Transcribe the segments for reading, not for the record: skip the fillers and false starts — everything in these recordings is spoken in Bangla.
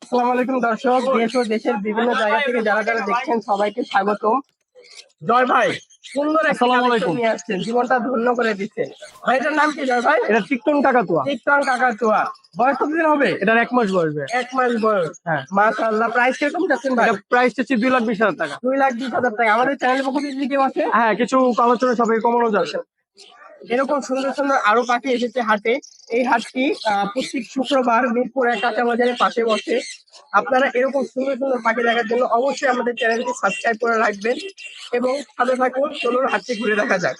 আসসালামু আলাইকুম দর্শক, দেশ ও দেশের বিভিন্ন জায়গা থেকে যারা যারা দেখছেন সবাইকে স্বাগতম। জয় ভাই সুন্দর একটা কালেকশন নিয়ে আসছেন, জীবনটা ধন্য করে দিচ্ছেন ভাই। এটার নাম কি জয় ভাই? এটা টিকটন কাকাতুয়া। টিকটন কাকাতুয়া। বয়স কতদিন হবে? এটার 1 মাস বয়স ভাই। 1 মাস বয়স। হ্যাঁ। মাশাআল্লাহ। প্রাইস কিরকম যাচ্ছেন ভাই? এটা প্রাইস হচ্ছে 2,20,000 টাকা। 2,20,000 টাকা। আমাদের চ্যানেলের পক্ষ থেকে কেউ আছে? হ্যাঁ, কিছু আলোচনা সবাই কমানো যাচ্ছে। এরকম সুন্দর সুন্দর আরো পাখি এসেছে হাটে। এই হাটটি প্রত্যেক শুক্রবার মিরপুর 1 কাঁচা বাজারের পাশে বসে। আপনারা এরকম সুন্দর সুন্দর পাখি দেখার জন্য অবশ্যই আমাদের চ্যানেলটি সাবস্ক্রাইব করে রাখবেন এবং সাথে থাকুন। চলুন হাটটি ঘুরে দেখা যাক।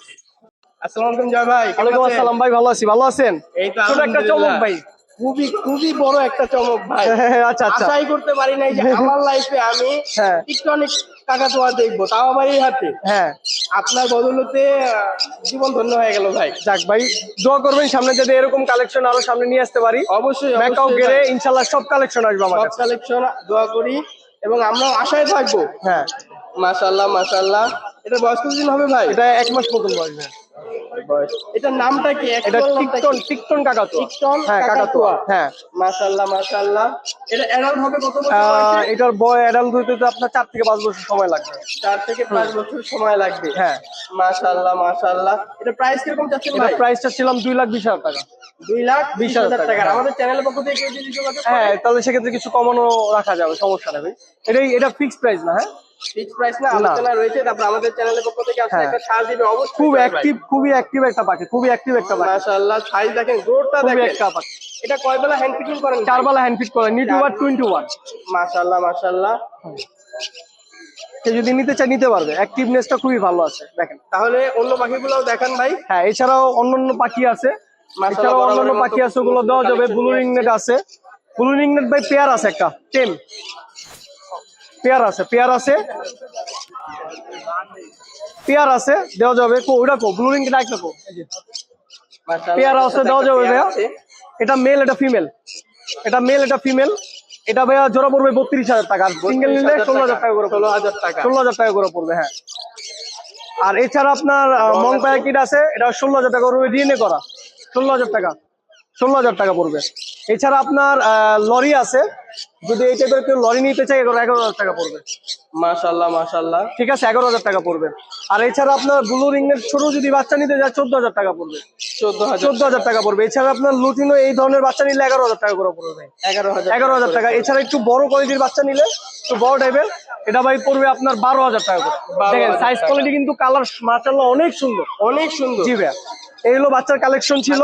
আসসালামু আলাইকুম জয় ভাই। ওয়ালাইকুম আসসালাম ভাই, ভালো আছি। ভালো আছেন? এই তো ছোট একটা চমক ভাই। খুবই খুবই বড় একটা চমক ভাই। আচ্ছা আচ্ছা। আশাই করতে পারি নাই যে আমার লাইফে আমি হ্যাঁ। টিকটনিক কাকাতুয়া দেখবো, তাও আবার এই হাতে। হ্যাঁ, আপনার বদৌলতে জীবন ধন্য হয়ে গেল ভাই। যাক ভাই, দোয়া করবেন সামনে যদি এরকম কালেকশন আরো সামনে নিয়ে আসতে পারি। অবশ্যই ম্যাকাও অবশ্যই গেলে ভাই। ইনশাআল্লাহ সব কালেকশন আসবে আমার সব কাছে। কালেকশন দোয়া করি এবং আমরাও আশায় থাকবো। হ্যাঁ, মাশাআল্লাহ মাশাআল্লাহ। এটা বয়স কতদিন হবে ভাই? এটা 1 মাস মতন বয়স ভাই। এটার নামটা কি? এটা টিকটন কাকাতুয়া। টিকটন হ্যাঁ, কাকাতুয়া। হ্যাঁ। মাশাআল্লাহ মাশাআল্লাহ। এটা অ্যাডাল্ট হবে কত বছর বয়সে? এটার বয় অ্যাডাল্ট হইতে তো আপনার 4 থেকে 5 বছর সময় লাগবে। 4 থেকে 5 বছর সময় লাগবে। হ্যাঁ। মাশাআল্লাহ মাশাআল্লাহ। এটা প্রাইস কিরকম যাচ্ছেন এটা ভাই? প্রাইসটা ছিলাম 2,20,000 টাকা। 2,20,000 টাকা। হ্যাঁ। আমাদের চ্যানেলের পক্ষ থেকে কেউ যদি যোগাযোগ করে? হ্যাঁ, তাহলে সেক্ষেত্রে কিছু কমানো রাখা যাবে, সমস্যা নেই ভাই। এটা ফিক্স প্রাইস না। হ্যাঁ, ফিক্স প্রাইস না, আলোচনা রয়েছে। তারপর আমাদের চ্যানেলের পক্ষ থেকে আসলে হ্যাঁ। একটা ছাড় দিবে অবশ্যই। খুব ভাই। অ্যাক্টিভ, খুবই অ্যাক্টিভ একটা পাখি, খুবই অ্যাক্টিভ একটা পাখি। মাশাআল্লাহ। সাইজ দেখেন, গ্রোথটা খুবই দেখেন। একটা পাখি। এটা কয় বেলা হ্যান্ড ফিটিং করেন? 4 বেলা হ্যান্ড ফিট করে, নিউটিউবার 21। মাশাআল্লাহ মাশাআল্লাহ। সে যদি নিতে চায় নিতে পারবে, অ্যাক্টিভনেসটা খুবই ভালো আছে দেখেন। তাহলে অন্য পাখিগুলোও দেখান ভাই। হ্যাঁ, এছাড়াও অন্যান্য পাখি আছে। মাশাআল্লাহ, এছাড়াও বড় অন্যান্য বড় পাখি মতো আছে, ওগুলো দেওয়া যাবে। collection ব্লু নিয়ে রিংনেট আছে। ব্লু রিংনেট ভাই পেয়ার আছে, একটা টেম পেয়ার আছে। পেয়ার আছে, দেওয়া যাবে। ওটা ব্লু রিংনেট একটা মাশাআল্লাহ। পেয়ার আছে, দেওয়া যাবে ভাইয়া। আছে। এটা মেল, এটা ফিমেল। এটা মেল, এটা ফিমেল। এটা ভাইয়া জোড়া পড়বে 32,000 টাকা। সিঙ্গেল নিলে 16,000 টাকা করে, 16,000 টাকা। 16,000 টাকা করে পড়বে। হ্যাঁ। আর এছাড়া আপনার মং প্যাকেট আছে, এটা 16,000 টাকা পড়বে, ডিএনএ করা। 16,000 টাকা, 16,000 টাকা পড়বে। এছাড়া আপনার লরি আছে, যদি এই টাইপের কেউ লরি নিতে চাই 11,000 টাকা পড়বে। মাশাআল্লাহ মাশাআল্লাহ। ঠিক আছে, 11,000 টাকা পড়বে। আর এছাড়া আপনার ব্লু রিংনেট ছোট যদি বাচ্চা নিতে যায় 14,000 টাকা পড়বে। 14,000 টাকা পড়বে। এছাড়া আপনার লুটিনো এই ধরনের বাচ্চা নিলে 11,000 টাকা করে পড়বে। 11,000 টাকা। এছাড়া একটু বড় কোয়ালিটির বাচ্চা নিলে, একটু বড় টাইপের, এটা ভাই পড়বে আপনার 12,000 টাকা করে। দেখেন সাইজ কোয়ালিটি কিন্তু কালার মাশাআল্লাহ অনেক সুন্দর, অনেক সুন্দর। জি ভাইয়া। এই হলো বাচ্চার কালেকশন ছিল।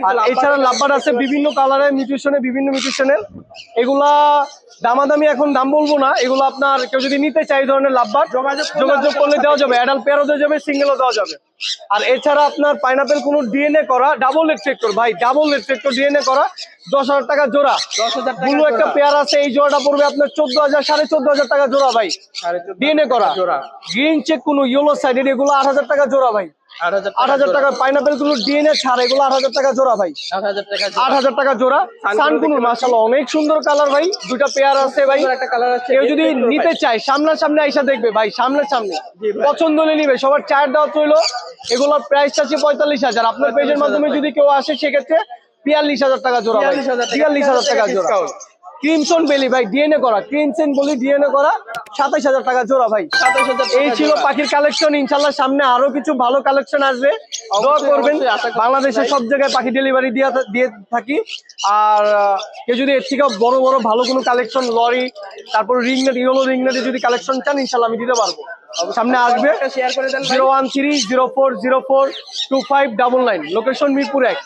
আর এছাড়া লাভবার আছে বিভিন্ন কালারের, মিউটেশনের, বিভিন্ন মিউটেশনের। এগুলা দামাদামি এখন দাম বলবো না। এগুলো আপনার কেউ যদি নিতে চাই এই ধরনের লাভবার, যোগাযোগ করলে দেওয়া যাবে। অ্যাডাল্ট পেয়ারও দেওয়া যাবে, সিঙ্গেলও দেওয়া যাবে। আর এছাড়া আপনার পাইনাপেল কোনো ডিএনএ করা ডাবল রেট্রেক্টর, ভাই ডাবল রেট্রেক্টর ডিএনএ করা 10,000 টাকা জোড়া। 10,000 টাকা ব্লু একটা পেয়ার আছে, এই জোড়াটা পড়বে আপনার 14,000, 14,500 টাকা জোড়া ভাই। 14,500 ডিএনএ করা জোড়া। গ্রিন চেক কোনো ইয়েলো সাইডেড, এগুলো 8,000 টাকা জোড়া ভাই। 8,000 টাকা। পাইনাপেল গুলো ডিএনএ ছাড়া, এগুলো 8,000 টাকা জোড়া ভাই। 8,000 টাকা। 8,000 টাকা জোড়া। সানকুনুর মাশাআল্লাহ অনেক সুন্দর কালার ভাই, দুইটা পেয়ার আছে ভাই। একটা কালার আছে। কেউ যদি নিতে চায় সামনাসামনি আইসা দেখবে ভাই, সামনে পছন্দ হলে নিবে। সবার চার দেওয়া চইল। এগুলোর প্রাইসটা আছে 45,000। আপনার পেজের মাধ্যমে যদি কেউ আসে সেক্ষেত্রে 42,000 টাকা জোড়া ভাই। 42,000 টাকা জোড়া। ক্রিমসন বেলি ভাই, ডিএনএ করা, ক্রিমসন বেলি ডিএনএ করা 27,000 টাকা জোড়া ভাই। 27,000। এই ছিল পাখির কালেকশন। ইনশাল্লাহ সামনে আরো কিছু ভালো কালেকশন আসবে, দোয়া করবেন। বাংলাদেশের সব জায়গায় পাখি ডেলিভারি দিয়ে থাকি। আর কেউ যদি এর থেকে বড় বড় ভালো কোনো কালেকশন, লরি, তারপর রিংনেট, ইয়েলো রিংনেটে যদি কালেকশন চান ইনশাল্লাহ আমি দিতে পারবো। সামনে আসবে। শেয়ার করে দেন। 01304042599, লোকেশন মিরপুর 1।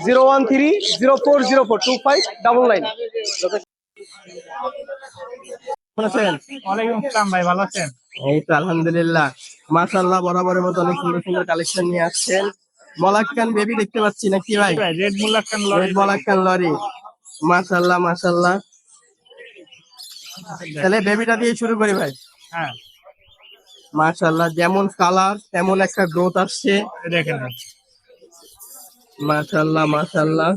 01304042599। ওয়ালাইকুম আসসালাম ভাই, ভালো আছেন? এই তো আলহামদুলিল্লাহ। মাশাআল্লাহ, বরাবরের মতো অনেক সুন্দর সুন্দর কালেকশন নিয়ে আসছেন। মলাক্কান বেবি দেখতে পাচ্ছি নাকি ভাই? Red Moluccan lory. Red Moluccan lory. মাশাআল্লাহ মাশাআল্লাহ। তাহলে বেবিটা দিয়ে শুরু করি ভাই। হ্যাঁ, মাশাআল্লাহ, যেমন কালার তেমন একটা গ্রোথ আসছে। দেখেন। মাশাআল্লাহ মাশাআল্লাহ।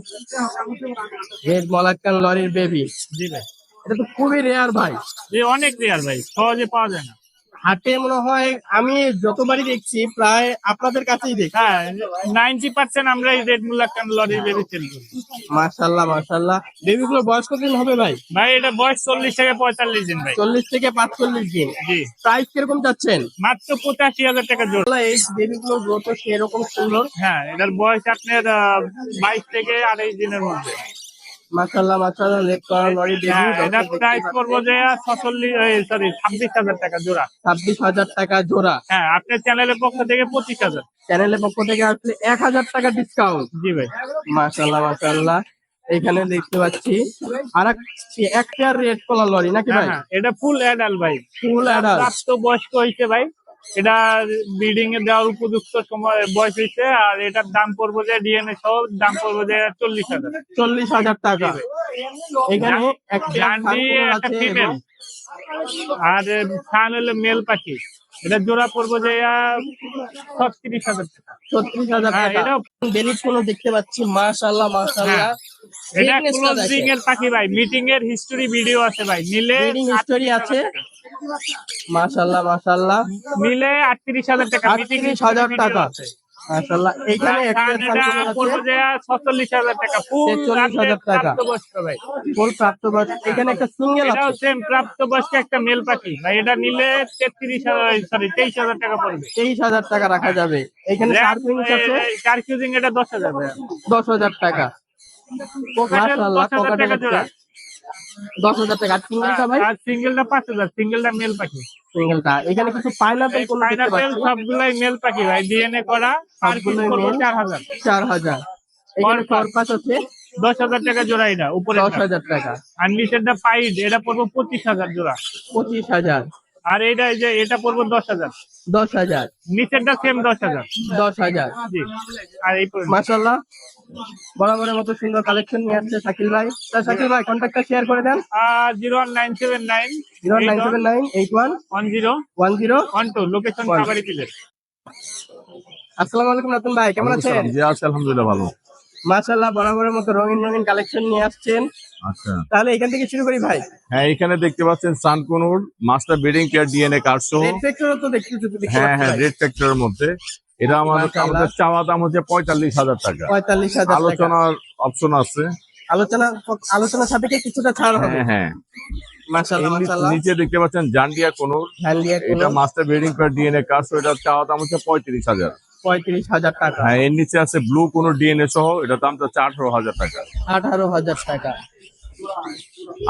রেড মলাক্কান লরির বেবি। জি ভাই, এটা তো খুবই রেয়ার ভাই। অনেক রেয়ার ভাই, সহজে পাওয়া যায় না। হাটে মনে হয় আমি যতবারই দেখছি প্রায় আপনাদের কাছেই দেখি। হ্যাঁ 90% আমরা এই red Moluccan lorry baby sell করি। মাশাল্লাহ মাশাল্লাহ। বেবিগুলো বয়স কতদিন হবে ভাই? ভাই এটা বয়স 40 থেকে 45 দিন ভাই। 40 থেকে 45 দিন। জি প্রাইস কিরকম যাচ্ছেন? মাত্র 85,000 টাকা জোড়া। এই বেবিগুলোর গ্রোথ সেরকম সুন্দর। হ্যাঁ এটার বয়স আপনার 22 থেকে 28 দিনের মধ্যে। মাশাল্লাহ মাশাল্লাহ, রেড কালার লরি বেবি। হ্যাঁ এটার প্রাইস পড়বো যে 26,000 টাকা জোড়া। 26,000 টাকা জোড়া। হ্যাঁ আপনার চ্যানেলের পক্ষ থেকে 25,000। চ্যানেলের পক্ষ থেকে আসলে 1,000 টাকা ডিসকাউন্ট। জি ভাই। মাশাল্লাহ মাশাল্লাহ। এখানে দেখতে পাচ্ছি আর এক পেয়ার রেড কলার লরি নাকি হ্যাঁ ভাই? হ্যাঁ এটা ফুল অ্যাডাল্ট ভাই। Full adult. প্রাপ্ত বয়স্ক হয়েছে ভাই। এটা ব্রিডিং এ দেওয়ার উপযুক্ত সময় বয়স হয়েছে। আর এটার দাম পড়বো যে ডিএনএ সহ দাম পড়বো যে 40,000। 40,000 টাকা। এখানে একটা জান্ডি একটা আছে ফিমেল আর ফান হলো মেল পাখি। এটা জোড়া পড়বো যে 36,000 টাকা। 36,000 হ্যাঁ, টাকা। এটাও বেলিট কোনো দেখতে পাচ্ছি, মাশাআল্লাহ মাশাআল্লাহ। এটা Thickness টা ক্লোজিং দেখেন। এর পাখি ভাই। মিটিং এর হিস্টোরি ভিডিও আছে ভাই। নিলে Breeding history আছে। মাশাআল্লাহ মাশাআল্লাহ। নিলে 38,000 টাকা। মিটিং 38,000 টাকা। মাশাআল্লাহ। এখানে একটা এটা পড়বো যে 46,000 টাকা। ফুল 46,000 টাকা। প্রাপ্তবয়স্ক ভাই। ফুল প্রাপ্তবয়স্ক। এখানে একটা সিঙ্গেল এটাও আছে। সেম প্রাপ্তবয়স্ক একটা মেল পাখি ভাই। এটা নিলে 23,000 টাকা পড়বে। 23,000 টাকা রাখা যাবে। এখানে সার্ভিংস আছে কার্কিউজিং এটা 10,000 ভাই। 10,000 টাকা। কোকাটেল মাশাআল্লাহ 10,000 টাকা জোড়া। 10,000 টাকা। আর সিঙ্গেলটা ভাই? আর সিঙ্গেলটা 5,000। সিঙ্গেলটা মেল পাখি। সিঙ্গেলটা। এখানে কিছু পাইনাপেল কোন দেখতে পাইনাপেল পাচ্ছি। সবগুলাই মেল পাখি ভাই। ডিএনএ করা। আর কিছু সবগুলোই পড়বো মেল। 4,000। 4,000। এখানে Corpus। কর্পাস আছে 10,000 টাকা জোড়া এটা উপরে। 10,000 টাকা। আর নিচেরটা পাইড এটা পড়বো 25,000 জোড়া। 25,000। আর এইটা এই যে এটা পড়বো 10,000। 10,000। নিচেরটা সেম 10,000। 10,000। জি। আর এই পড়বে মাশাআল্লাহ, বরাবরের মতো সুন্দর কালেকশন নিয়ে আসছে শাকিল ভাই। তা শাকিল ভাই কন্ট্যাক্টটা শেয়ার করে দেন। 01979 09798111012। লোকেশন কাবারি পিলে। আসসালামু আলাইকুম রতন ভাই, কেমন আছেন? জি আছি আলহামদুলিল্লাহ ভালো। মাশাআল্লাহ, বরাবরের মতো রঙিন রঙিন কালেকশন নিয়ে আসছেন। আচ্ছা তাহলে এখান থেকে শুরু করি ভাই। হ্যাঁ এখানে দেখতে পাচ্ছেন sun conure master breeding care DNA card সহ। রেড ফ্যাক্টরও তো দেখতে দেখতে হ্যাঁ পাচ্ছি হ্যাঁ ভাই। রেড ফ্যাক্টরের মধ্যে এটা আমাদের মাশাআল্লাহ। চাওয়া দাম হচ্ছে 45,000 টাকা। 45,000 টাকা। আলোচনার অপশন আছে। আলোচনা সাপেক্ষে কিছুটা ছাড় হবে। হ্যাঁ হ্যাঁ মাশাআল্লাহ মাশাআল্লাহ। নিচে দেখতে পাচ্ছেন জান্ডিয়া কোনুর। হ্যান্ডিয়া এটা master breeding care DNA card সহ, এটা চাওয়া দাম হচ্ছে 35,000। 35,000 টাকা। হ্যাঁ এর নিচে আছে ব্লু কোনুর ডিএনএ সহ, এটা দাম হচ্ছে 18,000 টাকা। 18,000 টাকা।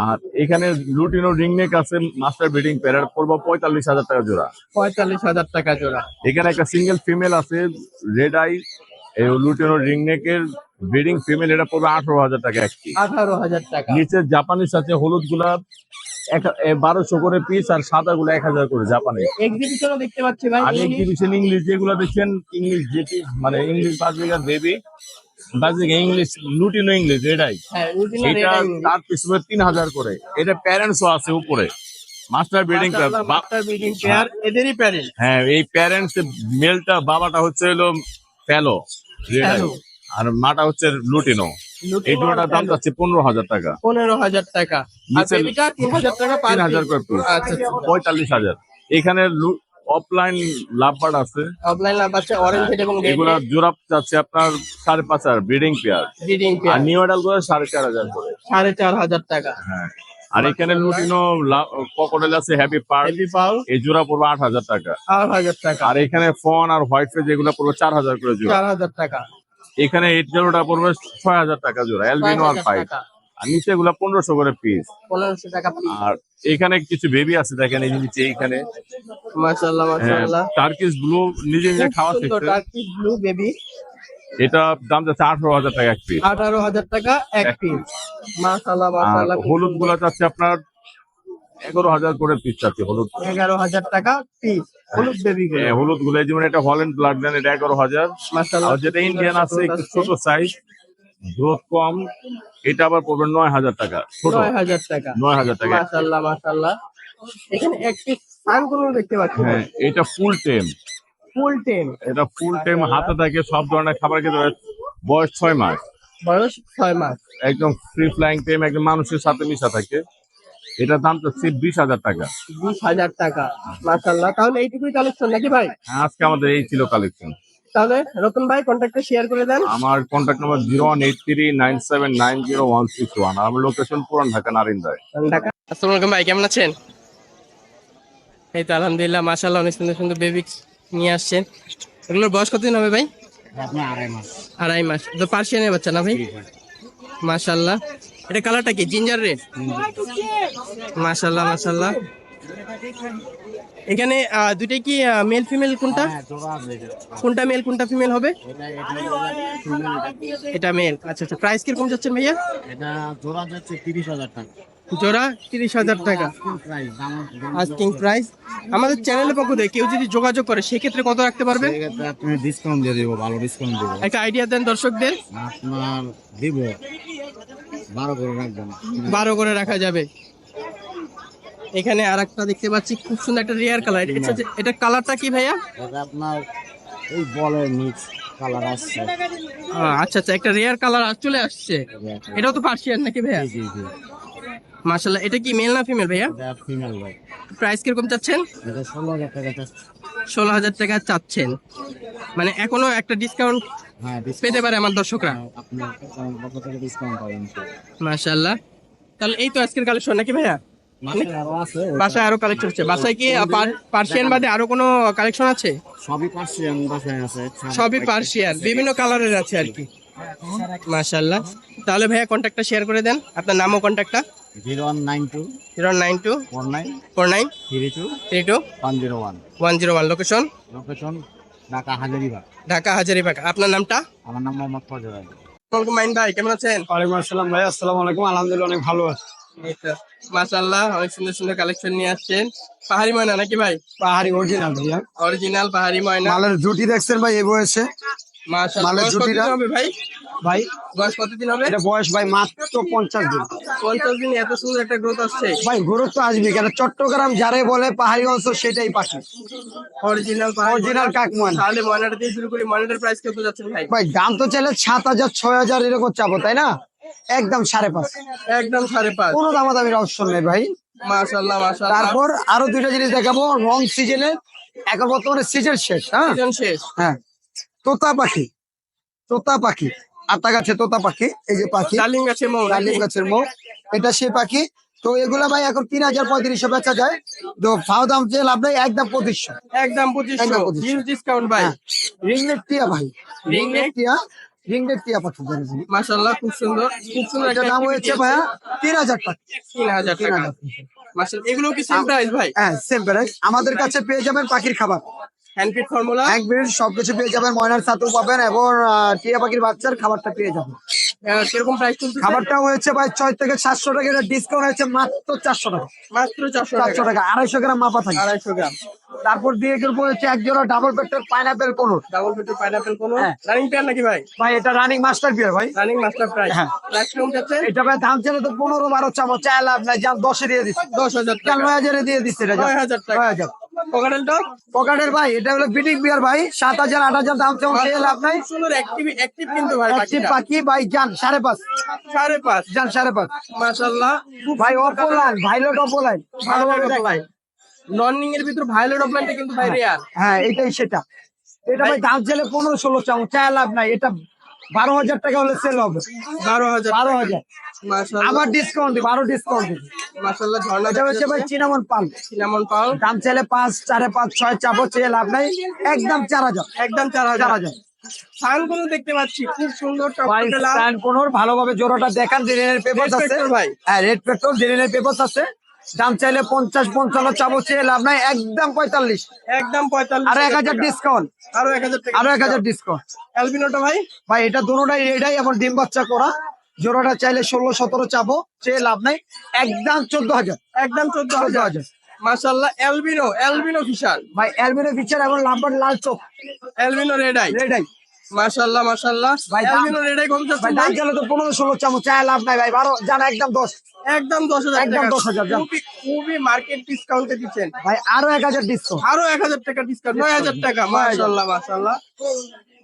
আর এখানে লুটিনো রিংনেক আছে মাস্টার ব্রিডিং পেয়ার, পড়বো 45,000 টাকা জোড়া। 45,000 টাকা জোড়া। এখানে একটা সিঙ্গেল ফিমেল আছে রেড আই এই লুটিনো রিংনেকের ব্রিডিং ফিমেল, এটা পড়বে 18,000 টাকা একটি। 18,000 টাকা। নিচে জাপানিস আছে হলুদ গুলা 1200 করে পিস, আর সাদা গুলা 1,000 করে জাপানিস। এক্সিবিশনও দেখতে পাচ্ছি ভাই। আর এক্সিবিশন ইংলিশ যেগুলো দেখছেন ইংলিশ যেটি মানে English budgerigar baby budgerigar English lutino English এটাই। হ্যাঁ, রুটিনের এটা তার পিছনে 3,000 করে। এটা প্যারেন্টসও আছে উপরে master breeding master breeding pair, এদেরই প্যারেন্ট। হ্যাঁ এই প্যারেন্টস মেলটা বাবাটা হচ্ছে হলো ফেলো Fallow। আর মাটা হচ্ছে লুটিনো। এই দুটোটার দাম যাচ্ছে 15,000 টাকা। 15,000 টাকা। আর নিচে বেবিটা 3,000 টাকা পার 3,000 করে পিস। আচ্ছা, 45,000। এখানে অফলাইন লাভবার্ড আছে, অফলাইন লাভ আছে অরেঞ্জ হেড এবং রেড এগুলা জোড়া যাচ্ছে আপনার 5,500 ব্রিডিং পেয়ার। ব্রিডিং আর পেয়ার নিউ অ্যাডাল করে 4,500 করে। 4,500 টাকা। হ্যাঁ আর এখানে লুটিনো ককটেল আছে হ্যাপি পার্ক, হেভি পাল এই জোড়া পড়বে 8,000 টাকা। 8,000 টাকা। আর এখানে ফন আর হোয়াইট ফেজ এগুলো পড়বে 4,000 করে জোড়া। 4,000 টাকা। এখানে এই জোড়াটা পড়বে 6,000 টাকা জোড়া অ্যালবিনো আর 6,000 ফাইভ। টাকা। আর নিচে এগুলো 1,500 করে পিস। 1,500 টাকা পিস। আর এখানে কিছু বেবি আছে দেখেন এই যে নিচে এইখানে মাশাআল্লাহ মাশাআল্লাহ। টার্কিশ ব্লু নিজে নিজে খুব খাওয়া সুন্দর শিখছে। Turkish blue baby. এটা দাম যাচ্ছে 18,000 টাকা এক পিস। 18,000 টাকা এক পিস। মাশাআল্লাহ আর মাশাআল্লাহ। হলুদ গুলা যাচ্ছে আপনার 11,000 করে পিস চাচ্ছে হলুদ। 11,000 টাকা পিস হলুদ বেবি গুলো। হলুদ গুলো যেমন এটা হল্যান্ড ব্লাড লাইন, এটা 11,000। মাশাআল্লাহ। আর যেটা ইন্ডিয়ান আছে একটু ছোট সাইজ গ্রোথ কম, এটা আবার পড়বে 9,000 টাকা। ছোট 9,000 টাকা। 9,000 টাকা। মাশাআল্লাহ মাশাআল্লাহ। এখানে এক পিস সানগুলো দেখতে পাচ্ছি। হ্যাঁ এটা ফুল টেম। ফুল টেম। এটা ফুল টাইম হাতে থাকে, সব ধরনের খাবার খেতে পারে। বয়স 6 মাস, বয়স 6 মাস। একদম ফ্রি ফ্লাইং টাইম, একদম মানুষের সাথে মিশা থাকে। এটার দাম তো 20,000 টাকা। 20,000 টাকা, মাশাআল্লাহ। তাহলে এইটুকুই কালেকশন নাকি ভাই? আজকে আমাদের এই ছিল কালেকশন। তাহলে রতন ভাই কন্ট্যাক্টটা শেয়ার করে দেন। আমার কন্ট্যাক্ট নাম্বার 01839790161। আমার লোকেশন পুরান ঢাকা নারিন্দায়। ঢাকা। আসসালামু আলাইকুম ভাই, কেমন আছেন? এই তো আলহামদুলিল্লাহ, মাশাআল্লাহ, অনেক সুন্দর সুন্দর বেবি নিয়ে আসছেন। এগুলোর বয়স কতদিন হবে ভাই? আপনার 2.5 মাস। 2.5 মাস। তো পার্সিয়ানের বাচ্চা না ভাই? মাশাআল্লাহ। এটা কালারটা কি জিঞ্জার রেড? মাশাআল্লাহ মাশাআল্লাহ। এখানে দুইটাই কি মেল ফিমেল, কোনটা কোনটা মেল কোনটা ফিমেল হবে? এটা মেল। আচ্ছা আচ্ছা, প্রাইস কিরকম যাচ্ছেন ভাইয়া? এটা জোড়া যাচ্ছে 30,000 টাকা। জোড়া 30,000 টাকা আস্কিং প্রাইস। আমাদের চ্যানেলের পক্ষ থেকে কেউ যদি যোগাযোগ করে সেক্ষেত্রে কত রাখতে পারবেন? সেক্ষেত্রে আপনি ডিসকাউন্ট দিয়ে দেবো, ভালো ডিসকাউন্ট দেবো। একটা আইডিয়া দেন দর্শকদের। আপনার দিব 12 করে রাখবেন। 12 করে রাখা যাবে। এখানে আর একটা দেখতে পাচ্ছি, খুব সুন্দর একটা রেয়ার কালার। এটা কালারটা কি ভাইয়া? এটা আপনার এই বলের মিক্স কালার আসছে। আচ্ছা আচ্ছা, একটা রেয়ার কালার চলে আসছে। এটাও তো পার্সিয়ান নাকি ভাইয়া? জি জি। মাশাআল্লাহ। এটা কি মেল না ফিমেল ভাইয়া? এটা ফিমেল ভাই। প্রাইস কিরকম চাচ্ছেন? এটা 16,000 টাকা যাচ্ছে। 16,000 টাকা চাচ্ছেন, মানে এখনো একটা ডিসকাউন্ট হ্যাঁ, পেতে পারে আমার দর্শকরা। আপনি কত টাকা ডিসকাউন্ট পাবেন? মাশাআল্লাহ। তাহলে এই তো আজকের কালেকশন নাকি ভাইয়া? আরো আছে, বাসায় আরো কালেকশন হচ্ছে। বাসায় কি পার্সিয়ান বাদে আরো কোনো কালেকশন আছে? সবই পার্সিয়ান বাসায় আছে। সবই পার্সিয়ান, বিভিন্ন কালারের আছে আর কি। মাশাআল্লাহ। তাহলে ভাইয়া কন্ট্যাক্টটা শেয়ার করে দেন, আপনার নাম ও কন্ট্যাক্টটা। 0192 092 49 49 32 32 101। 101। Location location Dhaka Hazaribagh. ঢাকা হাজারীবাগ। আপনার নামটা? আমার নাম মোহাম্মদ ফজল আলী। ওয়ালাইকুম মাইন ভাই, কেমন আছেন? ওয়ালাইকুম আসসালাম ভাই, আসসালামু আলাইকুম। আলহামদুলিল্লাহ অনেক ভালো আছে। এই তো মাশাআল্লাহ, অনেক সুন্দর সুন্দর কালেকশন নিয়ে আসছেন। পাহাড়ি ময়না নাকি ভাই? পাহাড়ি অরিজিনাল ভাইয়া। অরিজিনাল পাহাড়ি ময়না। মালের জুটি দেখছেন ভাই এই বয়সে? মাশাআল্লাহ। মালের বয়স জুটিটা? কতদিন হবে ভাই? ভাই বয়স কতদিন হবে? এটা বয়স ভাই মাত্র 50 দিন। 50 দিন, এত সুন্দর একটা গ্রোথ আসছে। ভাই গুরুত্ব আসবে কেন? চট্টগ্রাম যারে বলে পাহাড়ি অঞ্চল সেটাই পাখি। অরিজিনাল অরিজিনাল কাক ময়না। তাহলে ময়নাটা দিয়ে শুরু করি। ময়নাটার প্রাইস কত যাচ্ছে ভাই? ভাই দাম তো চাইলে 7,000 6,000 এরকম চাবো, তাই না? একদম 5.5। একদম 5.5। কোনো দামাদামির অপশন নেই ভাই। মাশাআল্লাহ মাশাআল্লাহ। তারপর আরো দুইটা জিনিস দেখাবো রং সিজনে। এখন বর্তমানে সিজন শেষ। হ্যাঁ সিজন শেষ। হ্যাঁ, তোতা পাখি। তোতা পাখি, আতা গাছে তোতা পাখি। এই যে পাখি, ডালিম গাছের মৌ নাকি? ডালিম গাছের মৌ, এটা সেই পাখি। তো এগুলা ভাই এখন 3,000 3500 বেচা যায়। তো ফাও দাম চেয়ে লাভ নাই, একদম 2500। একদম 2500। 2500। হিউজ ডিসকাউন্ট ভাই। রিংনেট টিয়া ভাই, রিংনেট টিয়া, রিংনেট টিয়া পাখি। মাশাআল্লাহ, খুব সুন্দর খুব সুন্দর এটা একটা দাম হয়েছে ভাইয়া 3,000 টাকা। 3000 টাকা। 3,000। মাশাআল্লাহ, এগুলো কি সেম প্রাইস ভাই? হ্যাঁ সেম প্রাইস। আমাদের কাছে পেয়ে যাবেন পাখির খাবার, হ্যান্ডফিড ফর্মুলা। এক মিনিট সবকিছু পেয়ে যাবেন। ময়নার ছাতু পাবেন এবং টিয়া পাখির বাচ্চার খাবারটা পেয়ে যাবেন। কিরকম প্রাইস চলছে? খাবারটা হয়েছে ভাই 6 থেকে 700 টাকা। এটা ডিসকাউন্ট হয়েছে মাত্র 400 টাকা। মাত্র 400 400 টাকা। টাকা 250 গ্রাম মাপা থাকে। 250 গ্রাম। তারপর দিয়ে করবো হচ্ছে এক জোড়া ডাবল পেটের পাইনাপেল কোন। ডাবল পেটু পাইনাপেল কোন হ্যাঁ। রানিং পেয়ার নাকি ভাই? ভাই এটা রানিং মাস্টার বিয়ার ভাই। Running master price. হ্যাঁ। প্রাইস কেমন যাচ্ছে? এটা ভাই দাম ছিল তো 15-12 চামচ, চাই লাভ নাই, যান 10-এ দিয়ে দিচ্ছি। 10,000 চাল টাকা। 9,000 দিয়ে দিচ্ছি। এটা 9,000 টাকা। 9,000। Cockatiel dog. পকেটের ভাই এটা হলো বিটিং বিয়ার ভাই, 7,000 8,000 দাম চামচ, চাই লাভ নাই। খুব সুন্দর অ্যাক্টিভ কিন্তু ভাই একটি পাখিটা। পাখি ভাই যান 5.5। 5.5। যান 5.5। মাশাআল্লাহ। ভাই অপলাইন, ভাইলট অপলাইন। ভালোভাবে দেখাই। নর্নিং এর ভিতর ভায়োলেট অফলাইনটা কিন্তু ভাই রেয়ার। হ্যাঁ এটাই সেটা। এটা ভাই দাম চাইলে 15-16 চামচ, চাই লাভ নাই। এটা 12,000 টাকা হলে সেল হবে। 12,000। 12,000। মাশাআল্লাহ আবার ডিসকাউন্ট দিব, আরো ডিসকাউন্ট দিব। মাশাআল্লাহ। ঝর্ণা এটা হচ্ছে ভাই চিনামন পাল। সিনামন পাল। দাম চাইলে 5, 4.5, 6 চাবো, চেয়ে লাভ নাই। একদম 4,000। একদম 4,000। 4,000। সানগুলো দেখতে পাচ্ছি খুব সুন্দর ভাই টকটকে লাল। স্ট্যান্ড কোনর ভালোভাবে জোড়াটা দেখান। দিনের পেপার Red আছে Petrol ভাই। হ্যাঁ, রেড পেট্রোল দিনের পেপার আছে। দাম চাইলে 50-55 চাবো, চেয়ে লাভ নাই। একদম 45। একদম 45। আরো 1,000 ডিসকাউন্ট। আরো 1,000 টাকা। আরো 1,000 ডিসকাউন্ট। অ্যালবিনোটা ভাই। ভাই এটা দুটোটাই রেডাই এবং ডিম বাচ্চা করা। জোড়াটা চাইলে 16-17 চাবো, চেয়ে লাভ নাই। একদম 14,000। একদম 14,000। 14,000। মাশাআল্লাহ। Albino fisher. ভাই অ্যালবিনো ফিচার এবং লাম্বার লাল চোখ। Albino red eye. রেডাই মাশাআল্লাহ মাশাআল্লাহ। ভাই দাম- অ্যালবিনো রেড আই কত ভাই যাচ্ছে দাম ভাই? চাইলে তো 15-16 চামচ, চায় লাভ নাই ভাই। 12 জানা একদম 10। একদম 10,000 একদম টাকা। 10,000 যান। খুবই মার্কেট ডিসকাউন্টে দিচ্ছেন। ভাই আরো 1,000 ডিসকাউন্ট। আরো 1,000 টাকা ডিসকাউন্ট। 9,000 টাকা। মাশাআল্লাহ মাশাআল্লাহ।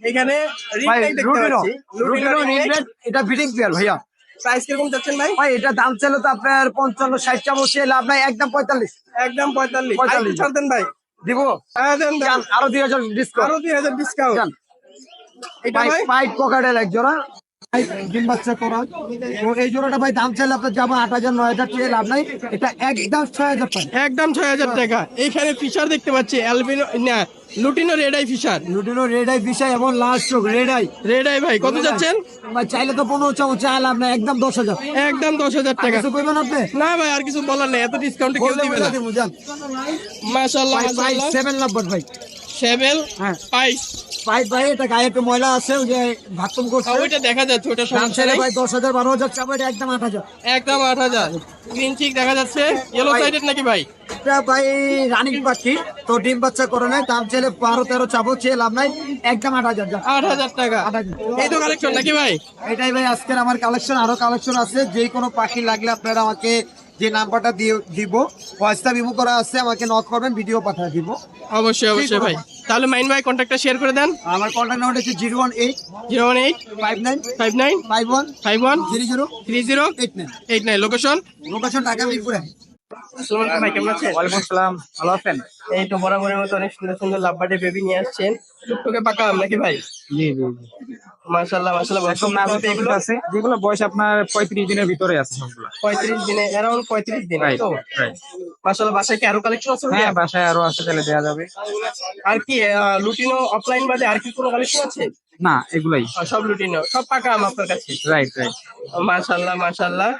এখানে রিং ভাই লাইট দেখতে রুটিনো, পাচ্ছি। রুটিনো ring light। রিংনেট, এটা বিডিং পেয়ার ভাইয়া। প্রাইস কিরকম যাচ্ছেন ভাই? ভাই এটা দাম ছিল তো আপনার 55-60 চাবো, সে লাভ নাই, একদম 45 একদম 45। 45 ছাড় দেন ভাই। দিব। হ্যাঁ দেন দেন। যান, আরো 2000 ডিসকাউন্ট। আরো 2000 ডিসকাউন্ট। যান। এটা ভাই পাইট পকেটের এক জোড়া ডিম বাচ্চা করা, তো এই জোড়াটা ভাই দাম চাইলে আপনার যাবো 8000-9000 চেয়ে লাভ নাই, এটা একদম 6000 টাকা। একদম 6000 টাকা। এইখানে ফিশার দেখতে পাচ্ছি, অ্যালবিনো না lutino red eye Fischer. Lutino red eye বিষয় এবং লাস্ট চোখ রেড আই। রেড আই ভাই কত যাচ্ছেন? ভাই চাইলে তো 15 চাবো, চাই লাভ নাই, একদম 10,000। একদম 10000 টাকা। কিছু করবেন আপনি? না ভাই আর কিছু বলার নেই, এত ডিসকাউন্ট কেউ বললে দিবে বলে না। দিব, যান। মাশাআল্লাহ ভাই মাশাআল্লাহ। 7 লাভ ভাই। সেভেল হ্যাঁ পাইস। পাইপ ভাই, এটা গায়ে একটু ময়লা আছে, ওই যে বাথরুম করছে। ওইটা দেখা যাচ্ছে, ওটা দাম সমস্যা চাইলে নাই। ভাই 10,000-12,000 চাবো, এটা একদম 8,000। একদম 8000। গ্রিন চিক দেখা যাচ্ছে, ইয়েলো ভাই। সাইডেড নাকি ভাই? এটা ভাই রানিং পাখি, তো ডিম বাচ্চা করে নাই, দাম চাইলে 12-13 চাবো, চেয়ে লাভ নাই, একদম 8,000। যান। 8000 টাকা। 8,000। এই তো কালেকশন নাকি ভাই? এটাই ভাই আজকের আমার কালেকশন, আরো কালেকশন আছে। যে কোনো পাখি লাগলে আপনারা আমাকে যে নাম্বারটা দিয়ে দিব, ভয়েসটা রিমুভ করা আছে, আমাকে নক করবেন, ভিডিও পাঠিয়ে দিব। অবশ্যই অবশ্যই ভাই। তাহলে মাইন ভাই কন্ট্যাক্টটা শেয়ার করে দেন। আমার কন্ট্যাক্ট নাম্বার হচ্ছে 018 018 59 59 51 51 00 30 89। 89। লোকেশন? লোকেশন ঢাকা মিরপুরে। আসসালামু আলাইকুম ভাই, কেমন আছেন? ওয়ালাইকুম আসসালাম, ভালো আছেন? এই তো বরাবরের মতো অনেক সুন্দর সুন্দর লাভবার্ডে বেবি নিয়ে আসছেন। টুকটুকে পাকা আম নাকি ভাই? জি জি। মাশাআল্লাহ মাশাআল্লাহ। এখন নাজুক এগুলো আছে, যেগুলো বয়স আপনার 35 দিনের ভিতরে আছে সবগুলো। 35 দিনে, অ্যারাউন্ড 35 দিন রাইট তো। রাইট। মাশাআল্লাহ। বাসায় কি আরো কালেকশন আছে হ্যাঁ ভাইয়া? বাসায় আরো আছে, তাহলে দেওয়া যাবে। আর কি লুটিনো অফলাইন বাদে আর কি কোনো কালেকশন আছে? না এগুলাই। সব লুটিনো, সব পাকা আম আপনার কাছে? Right right. মাশাআল্লাহ মাশাআল্লাহ।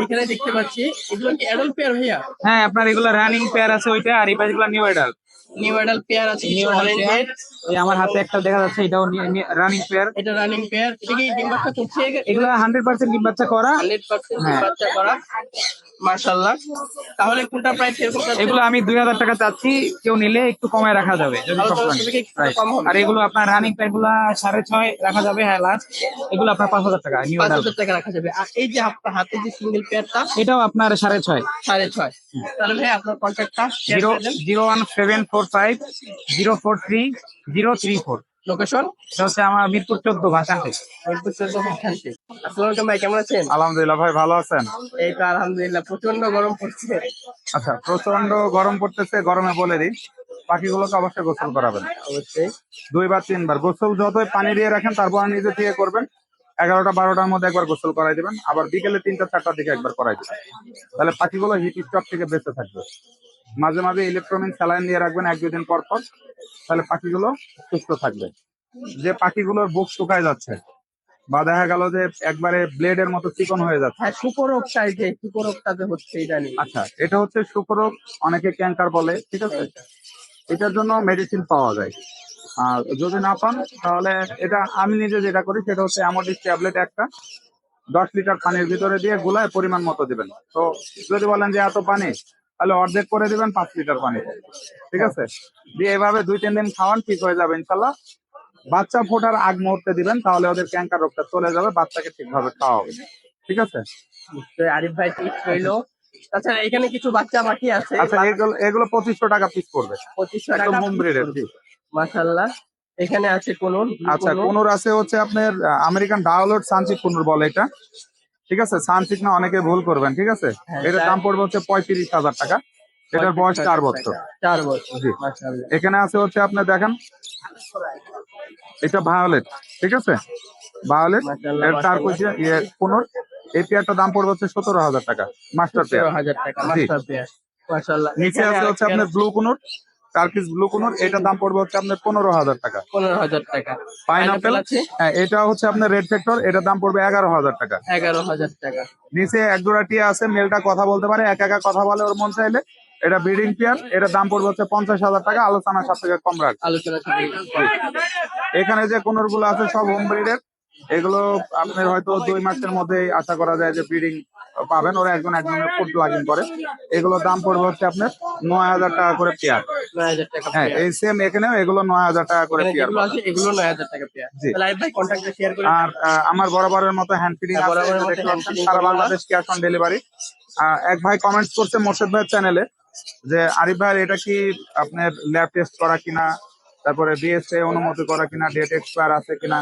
এখানে দেখতে পাচ্ছি এগুলো কি অ্যাডাল্ট পেয়ার ভাইয়া? হ্যাঁ আপনার এগুলো রানিং পেয়ার আছে ওইটা, আর এই পাশগুলো new adult. New adult pair আছে, নিউ অরেঞ্জ। এই আমার হাতে একটা দেখা যাচ্ছে, এটাও রানিং পেয়ার। এটা রানিং পেয়ার। এটা কি ডিম বাচ্চা করছে? এগুলো 100% ডিম বাচ্চা করা। 100% হ্যাঁ। বাচ্চা করা। মাশাআল্লাহ। তাহলে কোনটা প্রাইস এরকম যাচ্ছে? এগুলো আমি 2000 টাকা চাচ্ছি, কেউ নিলে একটু কমায় রাখা যাবে যদি আলোচনা সব লাগে। সাপেক্ষে একটু Right. কম হবে। আর এগুলো আপনার রানিং পেয়ার গুলা 6.5 রাখা যাবে, হ্যাঁ লাস্ট। এগুলো আপনার 5000 টাকা নিউ অ্যাডাল্ট। 5000 টাকা রাখা যাবে। আর এই যে আপনার হাতে যে সিঙ্গেল পেয়ারটা এটাও আপনার 6.5। 6.5। তাহলে ভাই আপনার কন্ট্যাক্টটা শেয়ার করে দেন। 01745 043 034। লোকেশন? এটা হচ্ছে আমার মিরপুর 14 ভাষা। আসসালামু আলাইকুম ভাই, কেমন আছেন? আলহামদুলিল্লাহ ভাই, ভালো আছেন? এই তো আলহামদুলিল্লাহ, প্রচন্ড গরম পড়ছে। আচ্ছা, প্রচন্ড গরম পড়তেছে, গরমে বলে দিই পাখিগুলোকে অবশ্যই গোসল করাবেন, অবশ্যই 2 বা 3 বার। গোসল যতই পানি দিয়ে রাখেন, তারপর নিজে থেকে করবেন। 11টা-12টার মধ্যে একবার গোসল করাই দিবেন, আবার বিকেলে 3টা-4টার দিকে একবার করাই দিবেন। তাহলে পাখিগুলো হিট স্ট্রোক থেকে বেঁচে থাকবে। মাঝে মাঝে ইলেকট্রনিক স্যালাইন দিয়ে রাখবেন 1-2 দিন পর পর, তাহলে পাখিগুলো সুস্থ থাকবে। যে পাখিগুলোর বুক শুকায় যাচ্ছে বা দেখা গেল যে একবারে ব্লেডের মতো চিকন হয়ে যাচ্ছে, হ্যাঁ, শুকরোগটা, এই যে শুকরোগটা যে হচ্ছে এটা নিয়ে। আচ্ছা এটা হচ্ছে শুকরোগ, অনেকে ক্যান্সার বলে, ঠিক আছে? এটার জন্য মেডিসিন পাওয়া যায়। আর যদি না পান তাহলে এটা আমি নিজে যেটা করি সেটা হচ্ছে অ্যামোডিস ট্যাবলেট একটা 10 লিটার পানির ভিতরে দিয়ে গুলায় পরিমাণ মতো দিবেন। তো যদি বলেন যে এত পানি, তাহলে অর্ধেক করে দিবেন 5 লিটার পানি, ঠিক আছে? দিয়ে এভাবে 2-3 দিন খাওয়ান, ঠিক হয়ে যাবে ইনশাল্লাহ। বাচ্চা ফোটার আগ মুহূর্তে দিবেন, তাহলে ওদের ক্যান্সার রোগটা চলে যাবে, বাচ্চাকে ঠিকভাবে খাওয়া হবে, ঠিক আছে? নিশ্চয়ই আরিফ ভাই টিপস রইলো। তাছাড়া এখানে কিছু বাচ্চা পাখি আছে। আচ্ছা এগুলো 2500 টাকা পিস পড়বে, 2500 একদম টাকা। হোম ব্রিডের। মাশাআল্লাহ। এখানে আছে কোনুর। আচ্ছা কোনুর আছে হচ্ছে আপনার আমেরিকান ডাউলট সানচিক কোনুর বলে এটা, ঠিক আছে? সানচিক না, অনেকে ভুল করবেন, ঠিক আছে? এটার দাম পড়বে হচ্ছে 35,000 টাকা। এটার বয়স 4 বছর। 4 বছর। জি। মাশাআল্লাহ। এখানে আছে হচ্ছে আপনার দেখেন, এটা ভায়োলেট, ঠিক আছে? ভায়োলেট মাশাআল্লাহ, এর তার কইছে কোনুর। এই পেয়ারটার দাম পড়বে হচ্ছে 17,000 টাকা, মাস্টার পেয়ার। 17,000 টাকা জি। Master pair. মাশাআল্লাহ। নিচে এখানে আছে হচ্ছে আপনার ব্লু কোনুর, টার্কিশ ব্লু কোনুর। এটার দাম পড়বে হচ্ছে আপনার 15,000 টাকা। 15,000 টাকা। পাইনাপেল আছে এটা হচ্ছে আপনার রেড ফ্যাক্টর, এটার দাম পড়বে 11,000 টাকা। 11,000 টাকা। নিচে এক জোড়া টিয়া আছে, মেলটা কথা বলতে পারে, একা একা কথা বলে ওর মন চাইলে। এটা ব্রিডিং পেয়ার, এটার দাম পড়বে হচ্ছে 50,000 টাকা, আলোচনার সাথে কম রাখ। আলোচনা এখানে যে কোনর গুলো আছে সব হোম ব্রিডের, এগুলো আপনার হয়তো 2 মাসের মধ্যে আশা করা যায় যে ব্রিডিং পাবেন। ওরা একজনের ফুড প্লাগিং করে। এগুলোর দাম পড়বে হচ্ছে আপনার 9,000 টাকা করে পেয়ার। 9,000 টাকা। হ্যাঁ এই সেম এখানেও এগুলো 9,000 টাকা করে পেয়ার। যেগুলো আছে এগুলো 9,000 টাকা পেয়ার। জি। তাহলে আরিফ ভাই কন্টাক্টটা শেয়ার করে। আর আমার বরাবরের মতো হ্যান্ড ফিডিং আছে, বরাবরের মতো দেখতে hand পাচ্ছেন, feeding সারা করা। Bangladesh cash on delivery. এক ভাই কমেন্টস করছে মোর্শেদ ভাইয়ের চ্যানেলে যে আরিফ ভাই এটা কি আপনার ল্যাব টেস্ট করা কিনা, তারপরে বিএসএ অনুমতি করা কিনা, ডেট এক্সপায়ার আছে কিনা,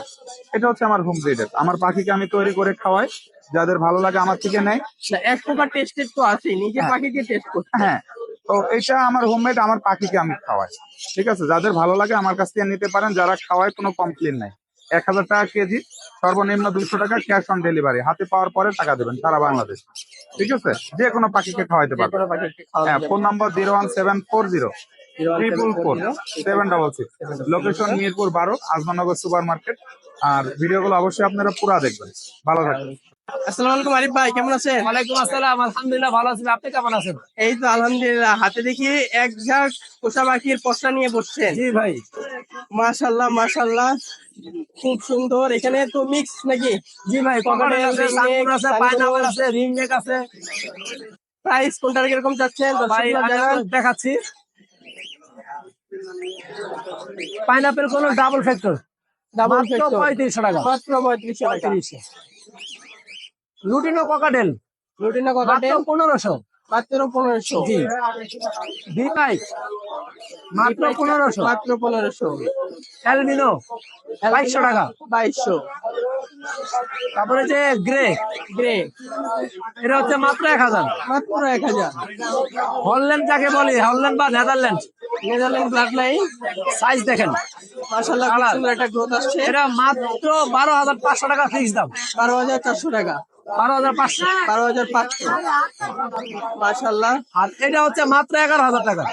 এটা হচ্ছে আমার হোম ব্রিডের। আমার পাখিকে আমি তৈরি করে খাওয়াই, যাদের ভালো লাগে আমার থেকে নেয়। না, এক প্রকার টেস্টেড তো আছে, নিজে হ্যাঁ। পাখিকে টেস্ট করতে। হ্যাঁ, তো এটা আমার হোমমেড, আমার পাখিকে আমি খাওয়াই। ঠিক আছে, যাদের ভালো লাগে আমার কাছ থেকে নিতে পারেন, যারা খাওয়ায় কোনো কমপ্লেন নাই। 1000 টাকা কেজি, সর্বনিম্ন 200 টাকা ক্যাশ অন ডেলিভারি, হাতে পাওয়ার পরে টাকা দেবেন সারা বাংলাদেশ। ঠিক আছে, যে কোনো পাখিকে খাওয়াইতে যে পারবেন। কোনো পাখিকে খাওয়া হ্যাঁ, যাবে। Phone number 01740 location Mirpur 12, Azamnagar super market. আর ভিডিওগুলো অবশ্যই আপনারা পুরা দেখবেন। ভালো থাকবেন। আসসালামু আলাইকুম আরিফ ভাই, কেমন আছেন? ওয়ালাইকুম আসসালাম, আলহামদুলিল্লাহ ভালো আছি। আপনি কেমন আছেন? এই তো আলহামদুলিল্লাহ, হাতে দেখি এক ঝাঁক পোষা পাখির পশরা নিয়ে বসছেন। জি ভাই, মাশাল্লাহ মাশাল্লাহ, খুব সুন্দর। এখানে তো মিক্স নাকি? জি ভাই, ককাটেল আছে, সানকুন আছে, পাইনাপেল আছে, রিংনেক আছে। প্রাইস কোনটার কিরকম চাচ্ছেন ভাই দর্শকরা জানান। দেখাচ্ছি, পাইনাপেল কোন ডাবল ফ্যাক্টর ডাবল মাত্র 3500 টাকা। মাত্র 3500 টাকা। 3500। লুটিনো ককাটেল রুটিনা মাত্র ককাটেল 1500। মাত্র 1500। জি। বিপাই মাত্র 1500। মাত্র 1500। অ্যালবিনো 2200 টাকা। 2200। তারপরে যে গ্রে, গ্রে এটা হচ্ছে মাত্র 1000। মাত্র 1000। হল্যান্ড যাকে বলি, হল্যান্ড বা Netherland, Netherland blood line. Size দেখেন। মাশাআল্লাহ, খুব কালার। সুন্দর একটা গ্রোথ আসছে। এটা মাত্র 12500 টাকা ফিক্স দাম। 12400 টাকা। 12500। 12500। মাশাআল্লাহ, আর এটা হচ্ছে মাত্র 11000 টাকা।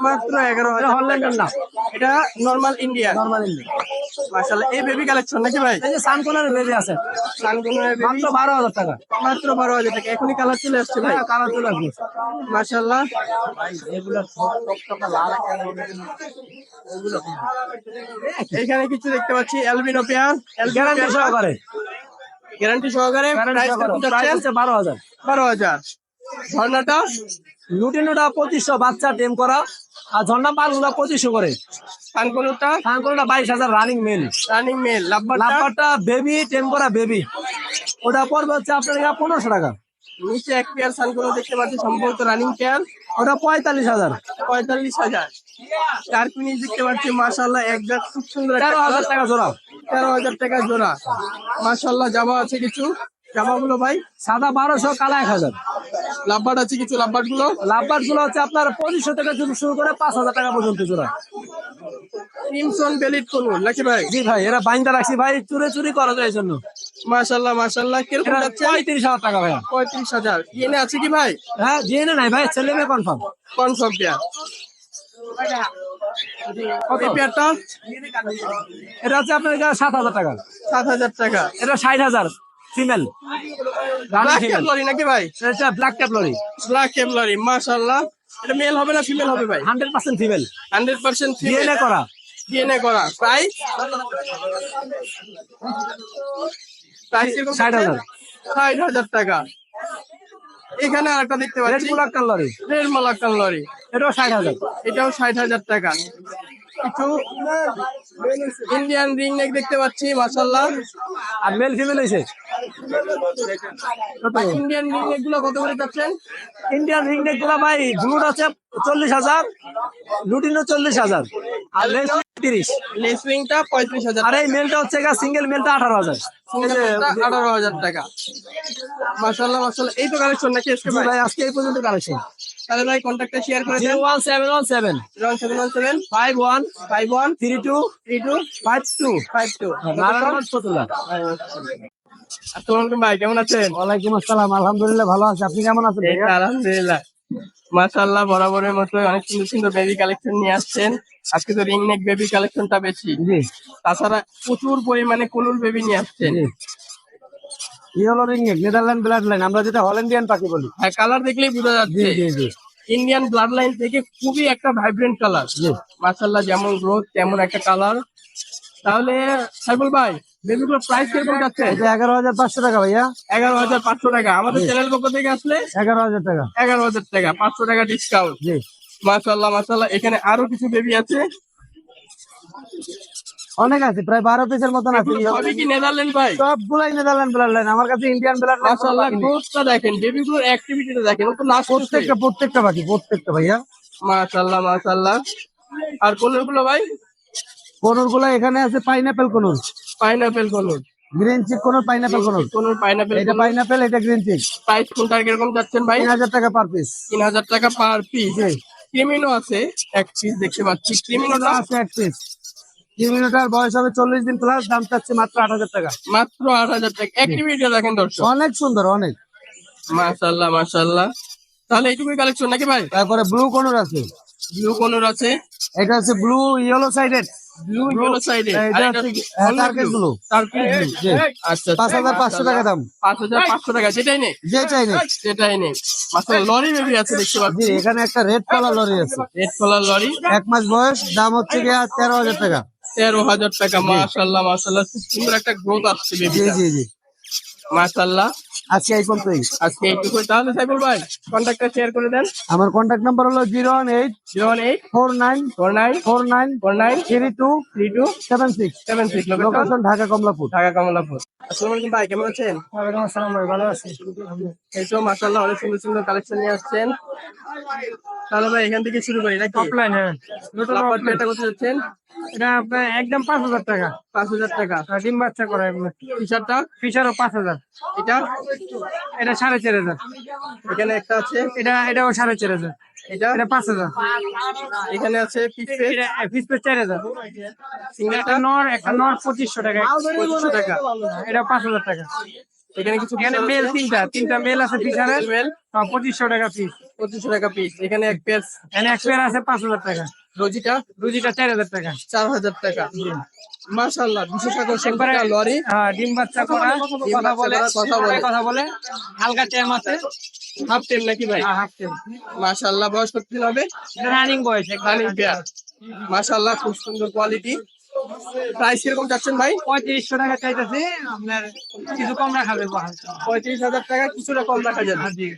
মাত্র এটা 11000। হল্যান্ডের না, এটা নরমাল ইন্ডিয়ান। Normal India. মাশাআল্লাহ, এই বেবি কালেকশন নাকি ভাই? এই যে সানকনের বেবি আছে, সানগুনের বেবি মাত্র 12000 টাকা। মাত্র 12000 টাকা। এখনই কালার চলে আসছে ভাই। কালার চলে আসবে। মাশাআল্লাহ, এখানে কিছু দেখতে পাচ্ছি অ্যালবিনো পেয়ার। গ্যারান্টি সহকারে, গ্যারান্টি সহকারে। প্রাইস কত প্রাইস যাচ্ছে? হচ্ছে 12000। 12000। ঝর্ণাটা লুটিনোটা 2500 বাচ্চা টেম করা, আর ঝর্ণা পালগুলা 2500 করে। সানকুনুরটা সানকনটা 22000 রানিং মেল। Running male. লাভবারটা লাম্বারটা বেবি টেম করা বেবি, ওটা পড়বে হচ্ছে আপনার 1500 টাকা। নিচে এক পেয়ার সানকুনুর দেখতে পাচ্ছি, সম্ভবত রানিং পেয়ার। ওটা 45000। 45000। চার পিনিস দেখতে পাচ্ছি, মাশাআল্লাহ, একদম খুব সুন্দর একটা 13000 টাকা জোড়া। 13000 টাকা জোড়া। মাশাআল্লাহ, জামা আছে কিছু। জামাগুলো ভাই সাদা 1200, কালা 1000। লাভবার্ড আছে কিছু। লাভবার্ড গুলো লাভবার্ড গুলো হচ্ছে আপনার 2500 টাকা থেকে শুরু করে 5000 টাকা পর্যন্ত জোড়া। ক্রিমসন বেলিট কোনুর নাকি ভাই? জি ভাই, এরা বাইন্দা রাখছি ভাই, চুরি চুরি করা যায় এই জন্য। মাশাআল্লাহ মাশাআল্লাহ, কিরকম এটা যাচ্ছে? 35000 টাকা ভাইয়া। 35000। ইয়েনে আছে কি ভাই? হ্যাঁ, জিএনএ নাই ভাই, ছেলে মেয়ে কনফার্ম। Confirm pair. এই পেয়ারটা এটা হচ্ছে আপনার 7000 টাকা। 7000 টাকা। এটা 60000 ফিমেল, ব্ল্যাক কেবলারি নাকি ভাই? এটা ব্ল্যাক ট্যাপলরি, ব্ল্যাক কেবলারি। মাশাআল্লাহ, এটা মেল হবে না ফিমেল হবে ভাই? 100% ফিমেল, 100% ডিএনএ ফিমেল। করা। ডিএনএ করা। প্রাইস? প্রাইস কিরকম? 60,000। 60,000 টাকা। এখানে আরেকটা দেখতে রেড পাচ্ছি, ব্ল্যাক কালারি, রেড মালাক্কান লরি। এটাও 60,000। এটাও 60,000 টাকা। কিছু ইন্ডিয়ান রিং নেক দেখতে পাচ্ছি, মাশাআল্লাহ। আর মেল ফিমেল হয়েছে। ইন্ডিয়ান রিং নেক গুলো কত করে যাচ্ছেন? ইন্ডিয়ান রিং নেক গুলা ভাই, ব্লুড আছে 40000, লুটিনো 40000, আর লেস 30। লেস উইংটা 35,000। আর এই মেলটা হচ্ছে সিঙ্গেল মেলটা 18000। 18,000 টাকা। মাশাআল্লাহ মাশাআল্লাহ, এই তো কালেকশন নাকি আজকে ভাই? ভাই আজকে এই পর্যন্ত কালেকশন। তাহলে ভাই কন্ট্যাক্টটা শেয়ার করে দেন। 01717 0717 51 51 32 32 52। 52। নারায়ণগঞ্জ ফতুল্লা। আসসালামু আলাইকুম ভাই, কেমন আছেন? ওয়ালাইকুম আসসালাম, আলহামদুলিল্লাহ ভালো আছি। আপনি কেমন আছেন? এই তো আলহামদুলিল্লাহ। মাশাআল্লাহ, বরাবরের মতো অনেক সুন্দর সুন্দর বেবি কালেকশন নিয়ে আসছেন। আজকে তো রিং নেক বেবি কালেকশনটা বেশি, জি তাছাড়া প্রচুর পরিমাণে কুনুর বেবি নিয়ে আসছেন। জি। Yellow ring neck, Netherland blood line, আমরা যেটা হল্যান্ডিয়ান পাখি বলি। হ্যাঁ, কালার দেখলেই বোঝা জি যাচ্ছে জি জি ইন্ডিয়ান ব্লাড লাইন থেকে খুবই একটা ভাইব্রেন্ট কালার। জি। মাশাআল্লাহ, যেমন গ্রোথ তেমন একটা কালার। তাহলে সাইফুল ভাই, বেবিগুলোর প্রাইস কিরকম যাচ্ছে? এটা 11500 টাকা ভাইয়া। 11,500 টাকা। আমাদের চ্যানেল পক্ষ থেকে আসলে 11000 টাকা। 11,000 টাকা, 500 টাকা ডিসকাউন্ট। জি। মাশাআল্লাহ মাশাআল্লাহ, এখানে আরো কিছু বেবি আছে। অনেক আছে, প্রায় 12 পিসের মতন আছে। এগুলো সবই কি নেদারল্যান্ড ভাই? সবগুলাই নেদারল্যান্ড ব্লাড লাইন, আমার কাছে ইন্ডিয়ান ব্লাড লাইন। মাশাআল্লাহ, গ্রোথটা দেখেন, বেবিগুলোর অ্যাক্টিভিটিটা দেখেন, ও তো লাস্ট প্রত্যেকটা পাখি, প্রত্যেকটা ভাইয়া। মাশাআল্লাহ মাশাআল্লাহ। আর কোনর গুলো ভাই? কোনোর গুলো এখানে আছে pineapple কোনোর, pineapple কোনর, green cheek কোনোর, pineapple কোনোর। কোনর pineapple. এটা পাইনাপেল, এটা গ্রিন চিক। প্রাইস কোনটা কিরকম যাচ্ছেন ভাই? 3000 টাকা পার পিস। 3000 টাকা পার পিস। ক্রিমিনো আছে এক পিস দেখতে পাচ্ছি। ক্রিমিনোটা আছে এক পিস। ক্রিমিনোটার বয়স হবে 40 দিন প্লাস, দাম চাচ্ছে মাত্র 8000 টাকা। মাত্র 8000 টাকা। এক ক্রিমিনোটা দেখেন দর্শক, অনেক সুন্দর, অনেক। মাশাআল্লাহ মাশাআল্লাহ। তাহলে এইটুকুই কালেকশন নাকি ভাই? তারপরে ব্লু কোনোর আছে, ব্লু কোনর আছে, এটা হচ্ছে blue yellow sided. Blue yellow সাইডে, এটা হচ্ছে টার্কিশ ব্লু। জি। আচ্ছা 5500 টাকা দাম। 5500 টাকা। যেটাই নেই, যেটাই নেই। সেটাই নেই। মাশাআল্লাহ লরি বেবি আছে দেখতে জি, পাচ্ছি। এখানে একটা রেড কালার লরি আছে, রেড কালার লরি, 1 মাস বয়স, দাম হচ্ছে গিয়া 13000 টাকা। 13000 টাকা। মাশাআল্লাহ মাশাআল্লাহ, খুব সুন্দর একটা গ্রোথ আসছে জি বেবিটা। জি জি। মাশাআল্লাহ। আজকে এই পর্যন্তই। আজকে এইটুকুই। তাহলে সাইফুল ভাই কন্ট্যাক্টটা শেয়ার করে দেন। আমার কন্ট্যাক্ট নাম্বার হলো 018 018 49 49 49 49 32 32 76। 76। লোকেশন ঢাকা কমলাপুর। ঢাকা কমলাপুর। আসসালামু আলাইকুম ভাই, কেমন আছেন? ওয়ালাইকুম আসসালাম ভাই, ভালো আছি। এই তো মাশাআল্লাহ অনেক সুন্দর সুন্দর কালেকশন নিয়ে আসছেন। তাহলে ভাই এখান থেকে শুরু করি নাকি? অফলাইন, হ্যাঁ। লাপার পেটা কত যাচ্ছেন? এটা আপনার একদম 5000 টাকা। 5000 টাকা। ডিম বাচ্চা করা এগুলো। টি-শার্টটা ফিশারও 5000। এটা এটা 4500। এখানে একটা আছে, এটাও 4500। এটা এটা 5000। এখানে আছে পিস পেজ, এটা পিস পিস 4000। সিঙ্গেলটা একটা নর 2500 টাকা। 2500 টাকা। এটা 5000 টাকা। এখানে কিছু এখানে মেল তিনটা মেল আছে ফিশারের, মেল 2500 টাকা পিস। 2500 টাকা পিস। এখানে এক পেজ এখানে এক্সপেয়ার আছে 5000 টাকা। রোজিটা রুজিটা 4000 টাকা। 4000 টাকা। মাশাআল্লাহ বিশেষ আকর্ষণ একটা লরি। হ্যাঁ, ডিম বাচ্চা করা, কথা বলে, কথা বলে, হালকা টাইম আছে। হাফ টেম নাকি ভাই? Half time. মাশাআল্লাহ বয়স কত দিন হবে? এটা রানিং বয়স, রানিং পেয়ার। মাশাআল্লাহ খুব সুন্দর কোয়ালিটি। প্রাইস কিরকম যাচ্ছেন ভাই? 3500 টাকা চাইতেছি, আপনার কিছু কম রাখা যাবে। 35,000 টাকা, কিছুটা কম রাখা যাবে। জি।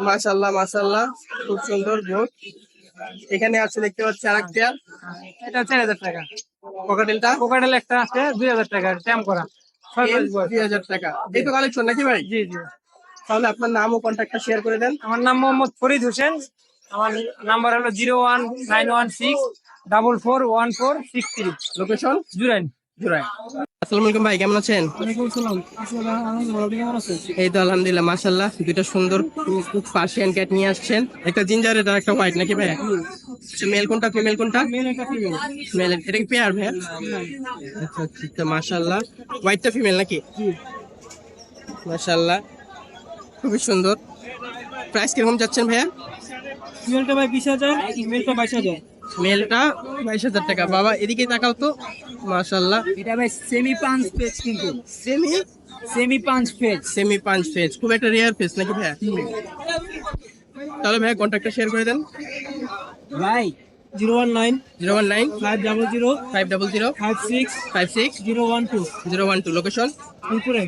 মাশাআল্লাহ মাশাআল্লাহ, খুব সুন্দর গ্রোথ। এখানে আছে দেখতে পাচ্ছি আরেক পেয়ার। এটা 4000 টাকা। পকেটেলটা কোকাটেল একটা আছে 2000 টাকা, ট্যাম করা, 6 মাস বয়স। 2000 টাকা। এই তো কালেকশন নাকি ভাই? জি জি। তাহলে আপনার নাম ও কন্ট্যাক্টটা শেয়ার করে দেন। আমার নাম মোহাম্মদ ফরিদ হোসেন। আমার নাম্বার হলো 01916 441463। লোকেশন জুরাইন। জুরাই। আসসালামু আলাইকুম ভাই, কেমন আছেন? ওয়ালাইকুম আসসালাম। কেমন আছেন? এই তো আলহামদুলিল্লাহ মাশাআল্লাহ, দুইটা সুন্দর পার্সিয়ান ক্যাট নিয়ে আসছেন। একটা জিঞ্জার আর একটা হোয়াইট নাকি ভাই? আচ্ছা, মেল কোনটা ফিমেল কোনটা? মেল একটা ফিমেল। মেল। এটা কি পেয়ার ভাই? আচ্ছা আচ্ছা মাশাআল্লাহ। হোয়াইটটা ফিমেল নাকি? মাশাআল্লাহ খুবই সুন্দর। প্রাইস কিরকম যাচ্ছেন ভাইয়া? ফিমেলটা ভাই 20000, মেলটা 22000। মেলটা 22,000 টাকা। বাবা এদিকে তাকাও তো, মাশাআল্লাহ। এটা ভাই সেমি পাঁচ পেজ, কিন্তু সেমি সেমি পাঁচ পেজ। সেমি পাঁচ ফেজ, খুব একটা রেয়ার ফেজ নাকি ভাইয়া? তাহলে ভাইয়া কন্ট্যাক্টটা শেয়ার করে দেন। ভাই 019 019 500 500 56 56 012। 012। লোকেশন উপরে।